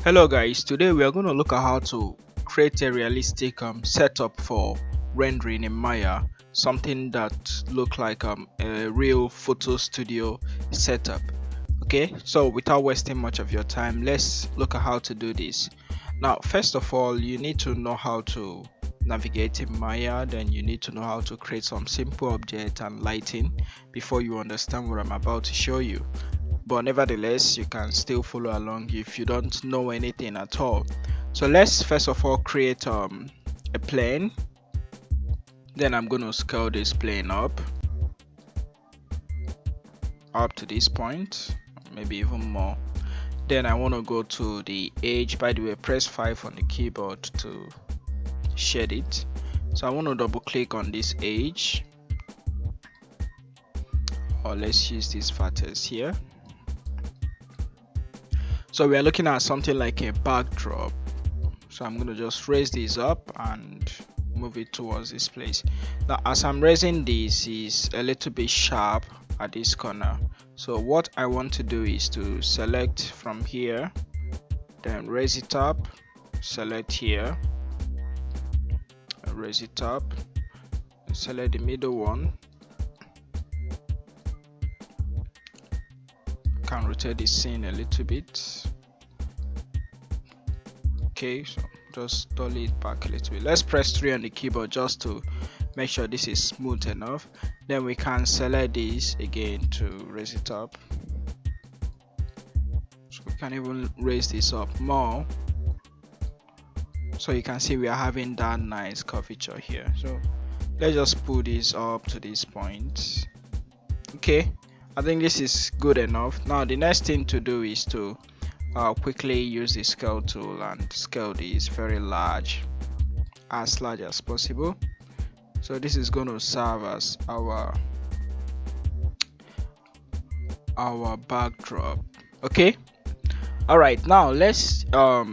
Hello guys, today we are going to look at how to create a realistic setup for rendering in Maya, something that look like a real photo studio setup. Okay, so without wasting much of your time, let's look at how to do this. Now first of all, you need to know how to navigate in Maya, then you need to know how to create some simple object and lighting before you understand what I'm about to show you, but nevertheless you can still follow along if you don't know anything at all. So let's first of all create a plane. Then I'm going to scale this plane up to this point, maybe even more. Then I want to go to the edge. By the way, press 5 on the keyboard to shed it. So I want to double click on this edge, or let's use this vertex here. So we are looking at something like a backdrop. So I'm going to just raise this up and move it towards this place. Now as I'm raising this, is a little bit sharp at this corner. So what I want to do is to select from here, then raise it up, select here, raise it up, select the middle one. Can rotate this scene a little bit. Okay, so just dolly it back a little bit. Let's press 3 on the keyboard just to make sure this is smooth enough. Then we can select this again to raise it up. So we can even raise this up more, so you can see we are having that nice curvature here. So let's just pull this up to this point. Okay, I think this is good enough. Now the next thing to do is to quickly use the scale tool and scale this very large, as large as possible. So this is going to serve as our backdrop. Okay, all right, now let's drop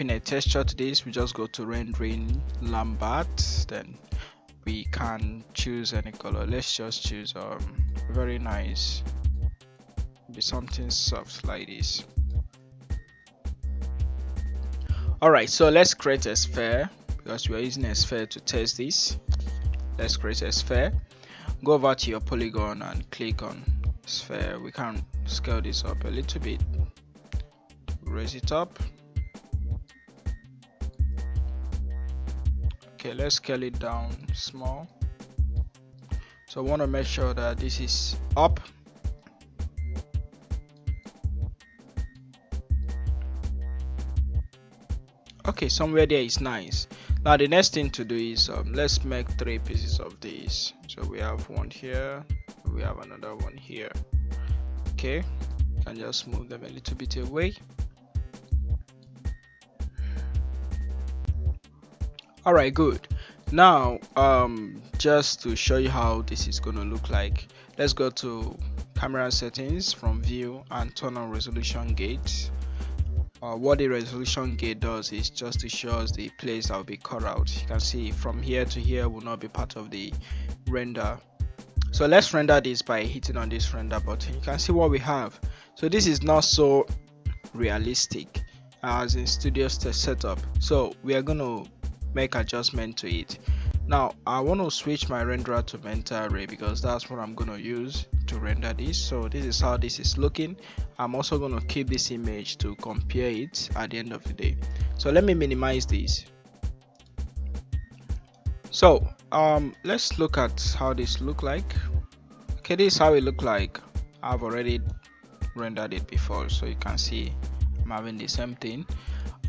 in a texture to this. We just go to rendering Lambert, then we can choose any color. Let's just choose very nice, be something soft like this. Alright, so let's create a sphere because we are using a sphere to test this. Let's create a sphere. Go over to your polygon and click on sphere. We can scale this up a little bit, raise it up. Okay, let's scale it down small. So I want to make sure that this is up. Okay, somewhere there is nice. Now the next thing to do is let's make 3 pieces of this. So we have one here, we have another one here. Okay, can just move them a little bit away. All right, good. Now just to show you how this is going to look like, let's go to camera settings from view and turn on resolution gate. What the resolution gate does is just to show us the place that will be cut out. You can see from here to here will not be part of the render. So let's render this by hitting on this render button. You can see what we have. So this is not so realistic as in studio setup, so we are going to make adjustment to it. Now I want to switch my renderer to mental array because that's what I'm going to use to render this. So this is how this is looking. I'm also going to keep this image to compare it at the end of the day. So let me minimize this. So let's look at how this look like. Okay, this is how it look like. I've already rendered it before, so you can see I'm having the same thing.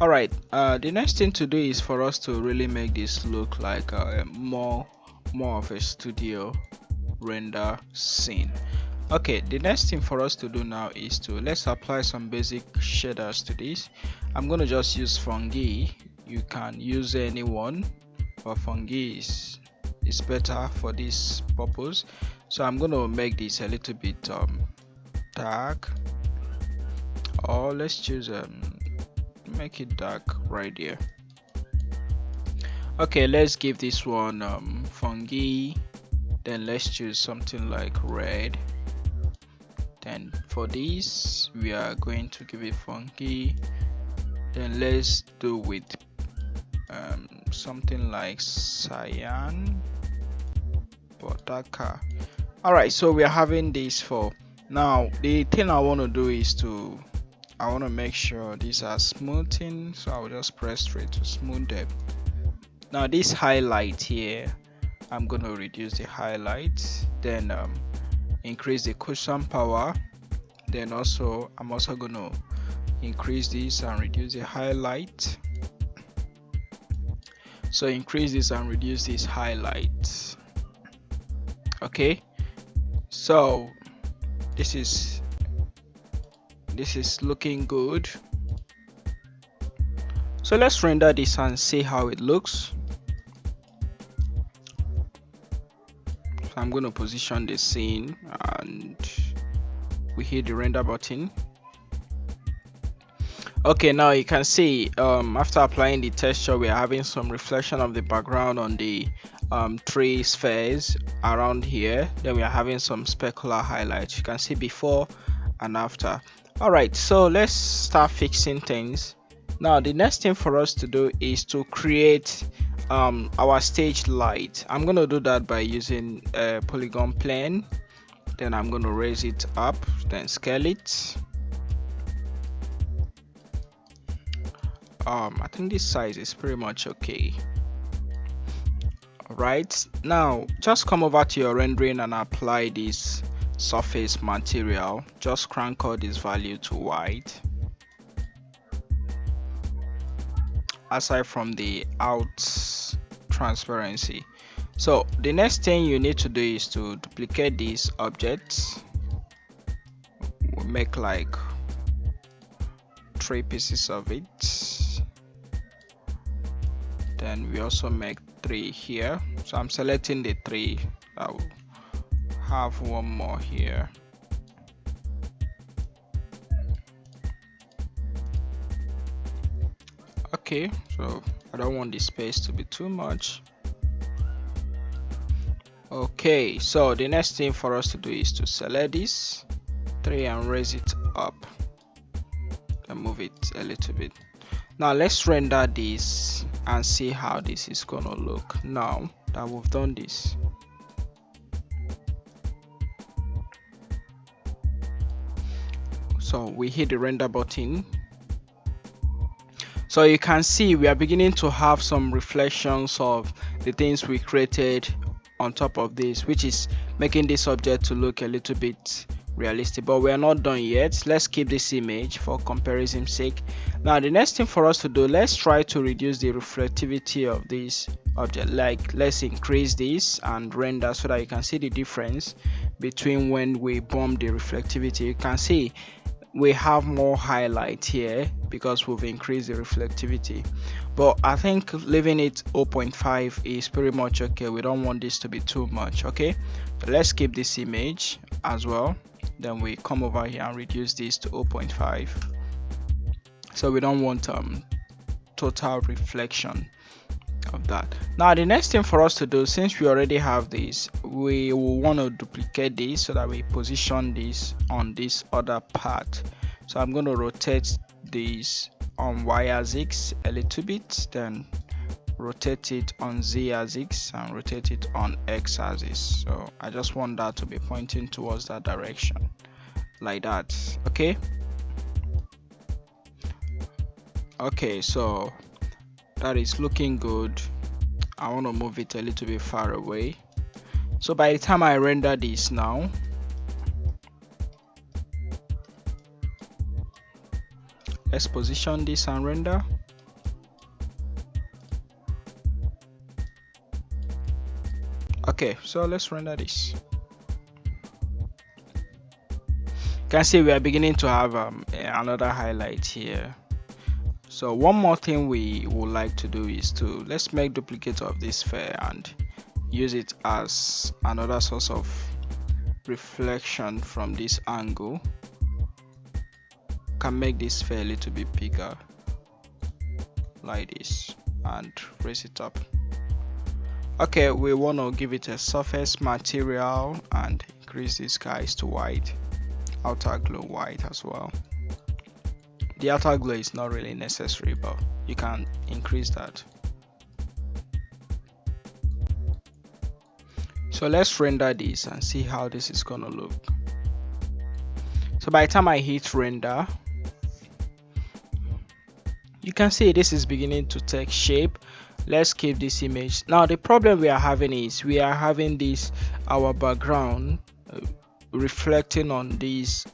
All right, the next thing to do is for us to really make this look like more of a studio render scene. Okay, the next thing for us to do now is to let's apply some basic shaders to this. I'm going to just use fungi. You can use anyone, but fungi is better for this purpose. So I'm going to make this a little bit dark, or let's choose make it dark right here. Okay, let's give this one fungi, then let's choose something like red, then and for this we are going to give it funky. Then let's do with something like cyan, Bodaka. Alright, so we are having this for now. The thing I want to do is I want to make sure these are smoothing, so I'll just press straight to smooth them. Now this highlight here, I'm going to reduce the highlight, then increase the cushion power, then also I'm also going to increase this and reduce the highlight. So increase this and reduce this highlight. Okay, so this is looking good. So let's render this and see how it looks. So I'm going to position the scene and we hit the render button. Okay, now you can see after applying the texture, we are having some reflection of the background on the three spheres around here. Then we are having some specular highlights. You can see before and after. Alright, so let's start fixing things. Now the next thing for us to do is to create our stage light. I'm going to do that by using a polygon plane. Then I'm going to raise it up, then scale it. I think this size is pretty much okay. Alright, now just come over to your rendering and apply this surface material. Just crank out this value to white. Aside from the out transparency. So the next thing you need to do is to duplicate these objects. We'll make like 3 pieces of it. Then we also make 3 here. So I'm selecting the 3. I will have one more here. Okay, so I don't want the space to be too much. Okay, so the next thing for us to do is to select this 3 and raise it up and move it a little bit. Now let's render this and see how this is gonna look now that we've done this. So we hit the render button. So you can see we are beginning to have some reflections of the things we created on top of this, which is making this object to look a little bit realistic, but we are not done yet. Let's keep this image for comparison's sake. Now the next thing for us to do, let's try to reduce the reflectivity of this object. Like let's increase this and render so that you can see the difference between when we bump the reflectivity. You can see we have more highlight here because we've increased the reflectivity, but I think leaving it 0.5 is pretty much okay. We don't want this to be too much. Okay, so let's keep this image as well. Then we come over here and reduce this to 0.5, so we don't want total reflection of that. Now the next thing for us to do, since we already have this, we will want to duplicate this so that we position this on this other part. So I'm going to rotate this on y-axis a little bit, then rotate it on z-axis and rotate it on x-axis. So I just want that to be pointing towards that direction like that. Okay, so that is looking good. I want to move it a little bit far away. So by the time I render this now, let's position this and render. Okay, so let's render this. You can see we are beginning to have another highlight here. So one more thing we would like to do is to let's make duplicate of this sphere and use it as another source of reflection from this angle. Can make this sphere a little bit bigger like this and raise it up. Okay, we want to give it a surface material and increase these guys to white outer glow white as well. The outer glow is not really necessary, but you can increase that. So let's render this and see how this is gonna look. So by the time I hit render, you can see this is beginning to take shape. Let's keep this image. Now the problem we are having is we are having this our background reflecting on this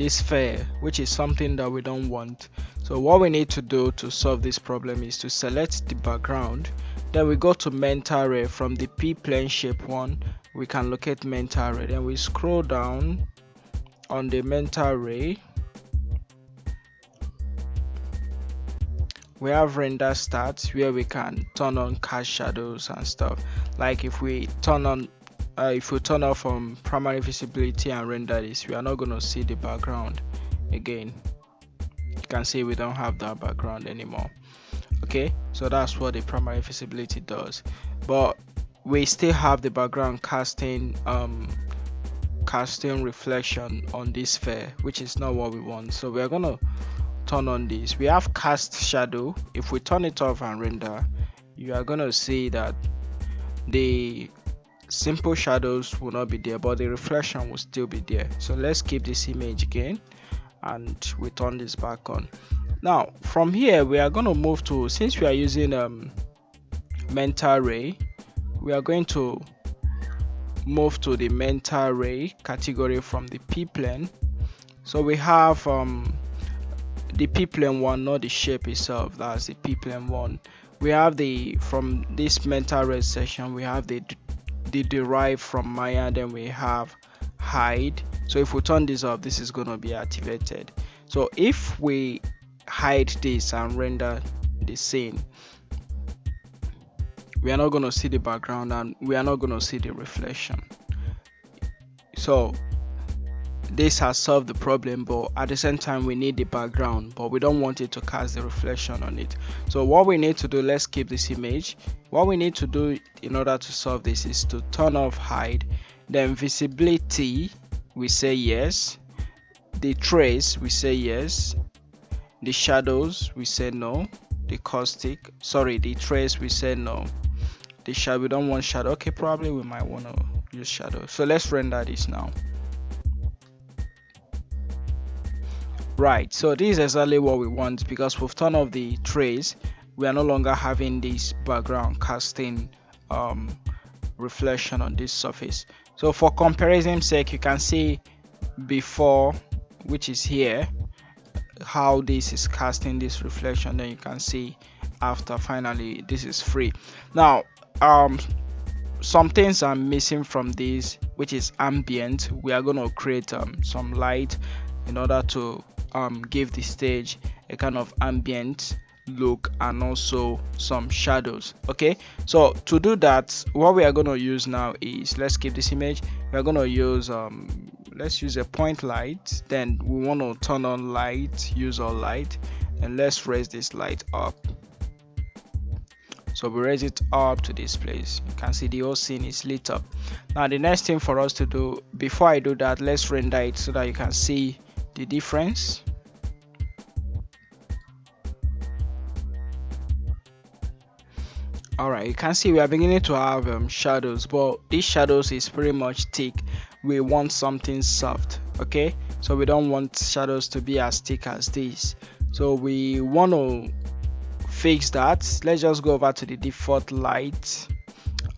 sphere, which is something that we don't want. So what we need to do to solve this problem is to select the background, then we go to mental array. From the p-plane shape one, we can locate mental array, then we scroll down on the mental array. We have render start, where we can turn on cast shadows and stuff. Like if we turn on if we turn off primary visibility and render this, we are not going to see the background again. You can see we don't have that background anymore. Okay, so that's what the primary visibility does, but we still have the background casting reflection on this sphere, which is not what we want. So we are going to turn on this. We have cast shadow. If we turn it off and render, you are going to see that the simple shadows will not be there, but the reflection will still be there. So let's keep this image again and we turn this back on. Now from here we are going to move to, since we are using mental array, we are going to move to the mental array category from the p-plane. So we have the p-plane one, not the shape itself. That's the p-plane one. We have the, from this mental array section, we have the derive from Maya, then we have hide. So if we turn this off, this is going to be activated. So if we hide this and render the scene, we are not going to see the background and we are not going to see the reflection. So this has solved the problem, but at the same time we need the background, but we don't want it to cast the reflection on it. So what we need to do, let's keep this image. What we need to do in order to solve this is to turn off hide, then visibility we say yes, the trace we say yes, the shadows we say no, the trace we say no, the shadow, we don't want shadow. Okay, probably we might want to use shadow. So let's render this now. Right, so this is exactly what we want, because we've turned off the trace. We are no longer having this background casting reflection on this surface. So for comparison's sake, you can see before, which is here, how this is casting this reflection, then you can see after. Finally this is free. Now some things are missing from this, which is ambient. We are going to create some light in order to give the stage a kind of ambient look and also some shadows. Okay, so to do that, what we are going to use now is, let's keep this image. We are going to use let's use a point light, then we want to turn on light, use all light, and let's raise this light up. So we raise it up to this place. You can see the whole scene is lit up. Now the next thing for us to do, before I do that, let's render it so that you can see the difference. Alright, you can see we are beginning to have shadows, but these shadows is pretty much thick. We want something soft. Okay, so we don't want shadows to be as thick as this, so we want to fix that. Let's just go over to the default light,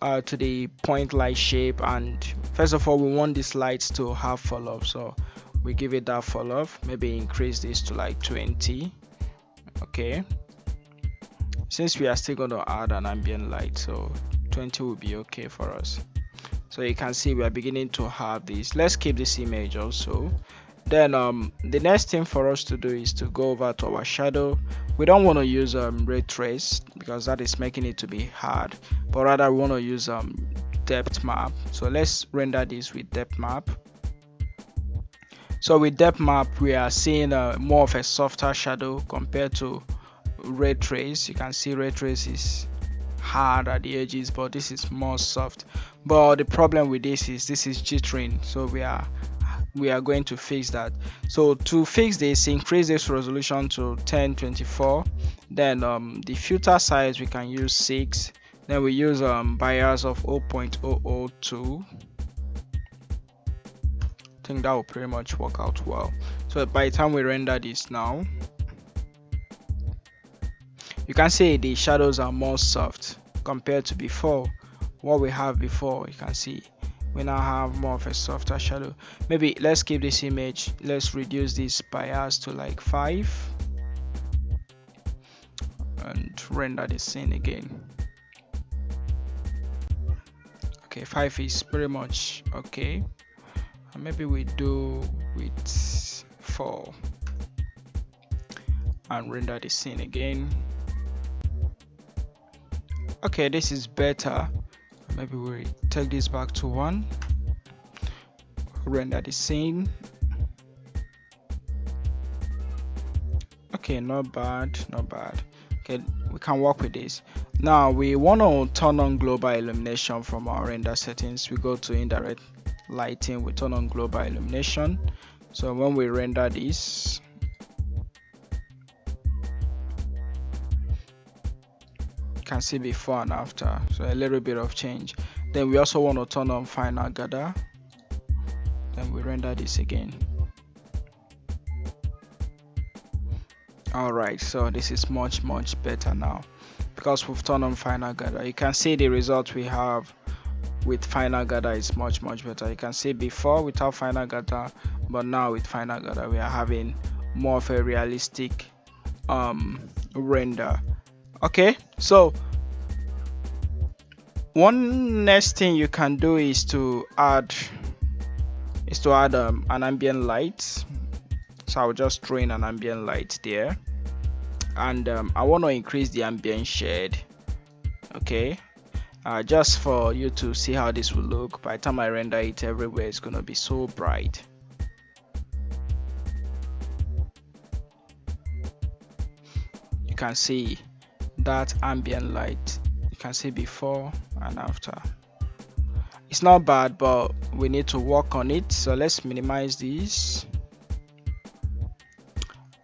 to the point light shape, and first of all we want this light to have fall off, so we give it that fall off. Maybe increase this to like 20. Okay, since we are still going to add an ambient light, so 20 will be okay for us. So you can see we are beginning to have this. Let's keep this image also. Then the next thing for us to do is to go over to our shadow. We don't want to use ray trace because that is making it to be hard, but rather we want to use depth map. So let's render this with depth map. So with depth map we are seeing more of a softer shadow compared to ray trace. You can see ray trace is hard at the edges, but this is more soft. But the problem with this is jittering, so we are we are going to fix that. So to fix this, increase this resolution to 1024. Then the filter size we can use 6. Then we use bias of 0.002. I think that will pretty much work out well. So by the time we render this now, you can see the shadows are more soft compared to before. What we have before, you can see we now have more of a softer shadow. Maybe let's keep this image, let's reduce this bias to like 5 and render the scene again. Okay, 5 is pretty much okay, and maybe we do with 4 and render the scene again. Okay, this is better. Maybe we take this back to 1, render the scene. Okay, not bad, not bad. Okay, we can work with this. Now we want to turn on global illumination from our render settings. We go to indirect lighting, we turn on global illumination. So when we render this, can see before and after, so a little bit of change. Then we also want to turn on final gather. Then we render this again. Alright, so this is much better now because we've turned on final gather. You can see the result we have with final gather is much better. You can see before without final gather, but now with final gather we are having more of a realistic render. Okay, so one next thing you can do is to add an ambient light. So I'll just throw in an ambient light there, and I want to increase the ambient shade. Okay, just for you to see how this will look. By the time I render it, everywhere is gonna be so bright. You can see that ambient light. You can see before and after. It's not bad, but we need to work on it. So let's minimize this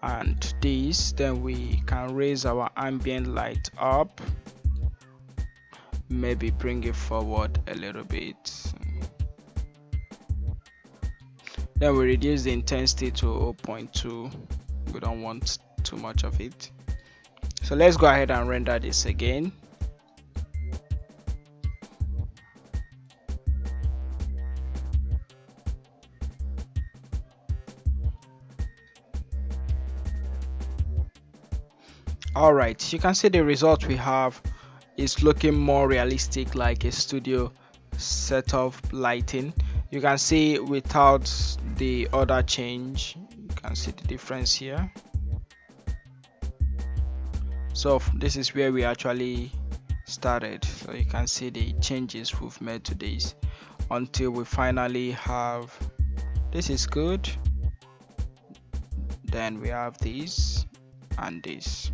and this. Then we can raise our ambient light up, maybe bring it forward a little bit. Then we reduce the intensity to 0.2. We don't want too much of it. So let's go ahead and render this again. Alright, you can see the result we have is looking more realistic, like a studio setup lighting. You can see without the other change, you can see the difference here. So this is where we actually started. So you can see the changes we've made to this until we finally have this is good. Then we have this and this.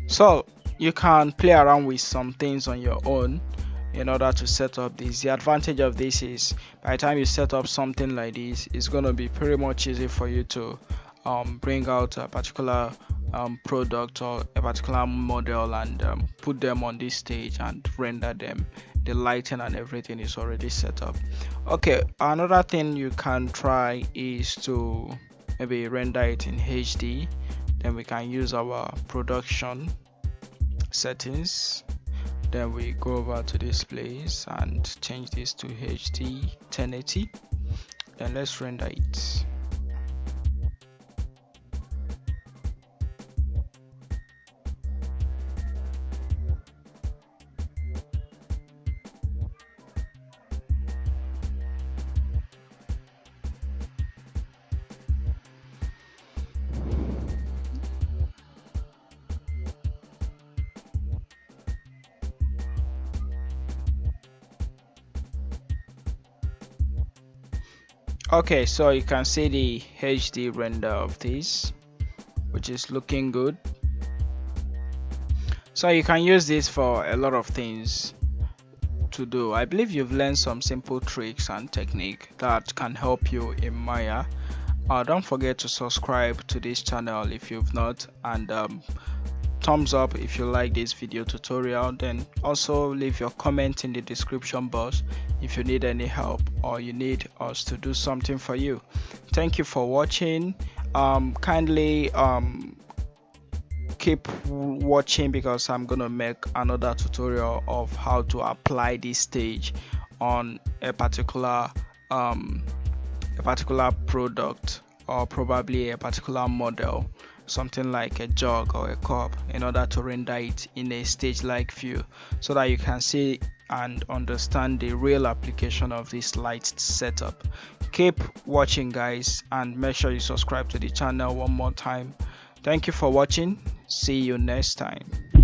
So you can play around with some things on your own in order to set up this. The advantage of this is by the time you set up something like this, it's going to be pretty much easy for you to bring out a particular product or a particular model and put them on this stage and render them. The lighting and everything is already set up. Okay, another thing you can try is to maybe render it in HD. Then we can use our production settings. Then we go over to this place and change this to HD 1080. Then let's render it. Okay, so you can see the HD render of this, which is looking good. So you can use this for a lot of things. to do. I believe you've learned some simple tricks and technique that can help you in Maya. Don't forget to subscribe to this channel if you've not, and thumbs up if you like this video tutorial. Then also leave your comment in the description box if you need any help or you need us to do something for you. Thank you for watching. Kindly keep watching, because I'm gonna make another tutorial of how to apply this stage on a particular product, or probably a particular model, something like a jug or a cup, in order to render it in a stage like view, so that you can see and understand the real application of this light setup. Keep watching, guys, and make sure you subscribe to the channel one more time. Thank you for watching. See you next time.